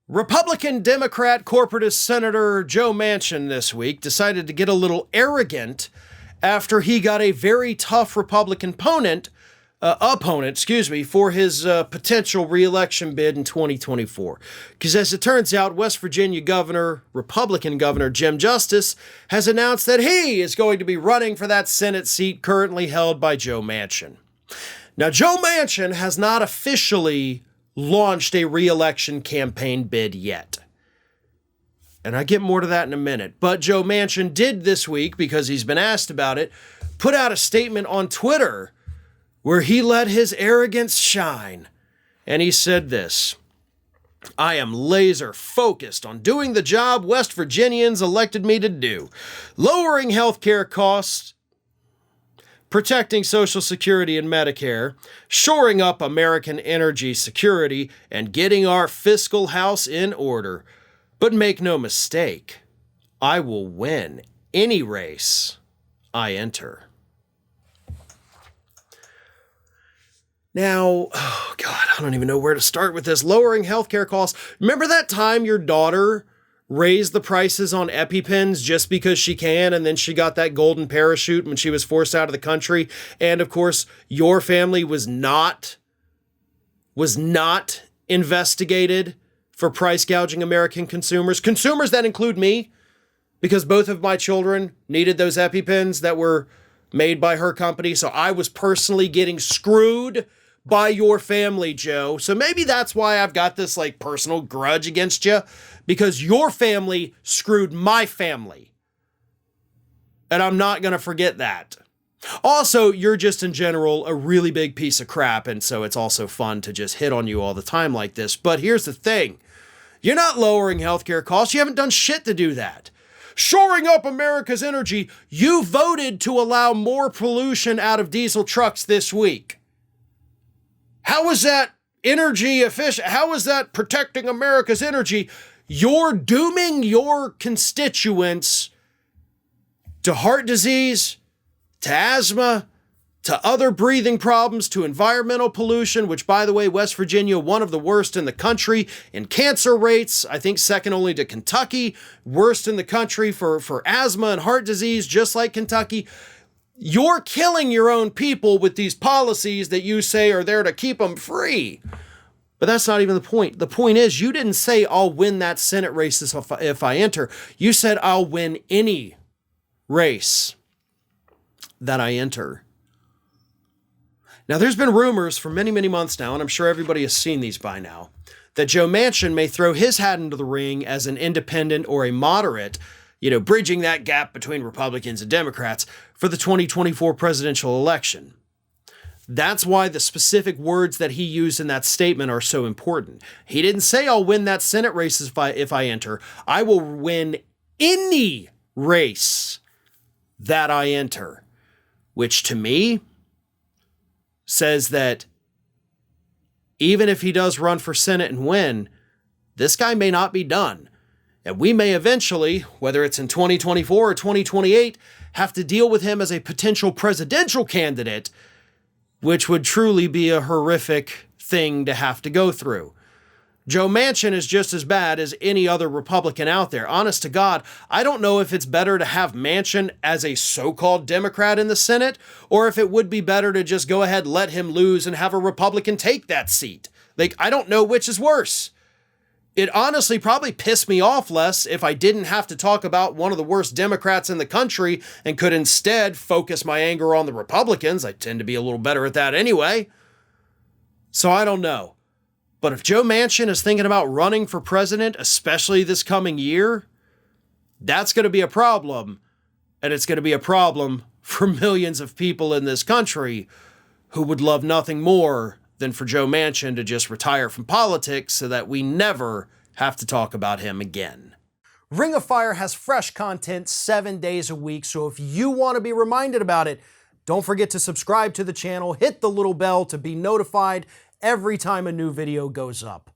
Republican Democrat corporatist Senator Joe Manchin this week decided to get a little arrogant after he got a very tough Republican opponent, for his potential re-election bid in 2024. Because as it turns out, West Virginia Republican Governor Jim Justice has announced that he is going to be running for that Senate seat currently held by Joe Manchin. Now, Joe Manchin has not officially launched a re-election campaign bid yet. And I get more to that in a minute. But Joe Manchin did this week, because he's been asked about it, put out a statement on Twitter where he let his arrogance shine. And he said this: "I am laser focused on doing the job West Virginians elected me to do, lowering healthcare costs, protecting Social Security and Medicare, shoring up American energy security, and getting our fiscal house in order. But make no mistake, I will win any race I enter." Now, oh God, I don't even know where to start with this. Lowering healthcare costs. Remember that time your daughter raised the prices on EpiPens just because she can, and then she got that golden parachute when she was forced out of the country? And of course, your family was not investigated for price gouging American consumers. Consumers that include me, because both of my children needed those EpiPens that were made by her company. So I was personally getting screwed by your family, Joe. So maybe that's why I've got this personal grudge against you, because your family screwed my family. And I'm not going to forget that. Also, you're just in general a really big piece of crap, and so it's also fun to just hit on you all the time like this. But here's the thing. You're not lowering healthcare costs. You haven't done shit to do that. Shoring up America's energy. You voted to allow more pollution out of diesel trucks this week. How is that energy efficient? How is that protecting America's energy? You're dooming your constituents to heart disease, to asthma, to other breathing problems, to environmental pollution, which, by the way, West Virginia, one of the worst in the country in cancer rates. I think second only to Kentucky, worst in the country for asthma and heart disease, just like Kentucky. You're killing your own people with these policies that you say are there to keep them free. But that's not even the point. The point is, you didn't say, I'll win that Senate race if I enter. You said, I'll win any race that I enter. Now, there's been rumors for many, many months now, and I'm sure everybody has seen these by now, that Joe Manchin may throw his hat into the ring as an independent or a moderate, bridging that gap between Republicans and Democrats for the 2024 presidential election. That's why the specific words that he used in that statement are so important. He didn't say, I'll win that Senate race if I enter. I will win any race that I enter, which to me says that even if he does run for Senate and win, this guy may not be done. And we may eventually, whether it's in 2024 or 2028, have to deal with him as a potential presidential candidate, which would truly be a horrific thing to have to go through. Joe Manchin is just as bad as any other Republican out there. Honest to God, I don't know if it's better to have Manchin as a so-called Democrat in the Senate, or if it would be better to just go ahead, let him lose, and have a Republican take that seat. I don't know which is worse. It honestly probably pissed me off less if I didn't have to talk about one of the worst Democrats in the country and could instead focus my anger on the Republicans. I tend to be a little better at that anyway. So I don't know. But if Joe Manchin is thinking about running for president, especially this coming year, that's going to be a problem. And it's going to be a problem for millions of people in this country who would love nothing more than for Joe Manchin to just retire from politics so that we never have to talk about him again. Ring of Fire has fresh content 7 days a week, so if you want to be reminded about it, don't forget to subscribe to the channel, hit the little bell to be notified every time a new video goes up.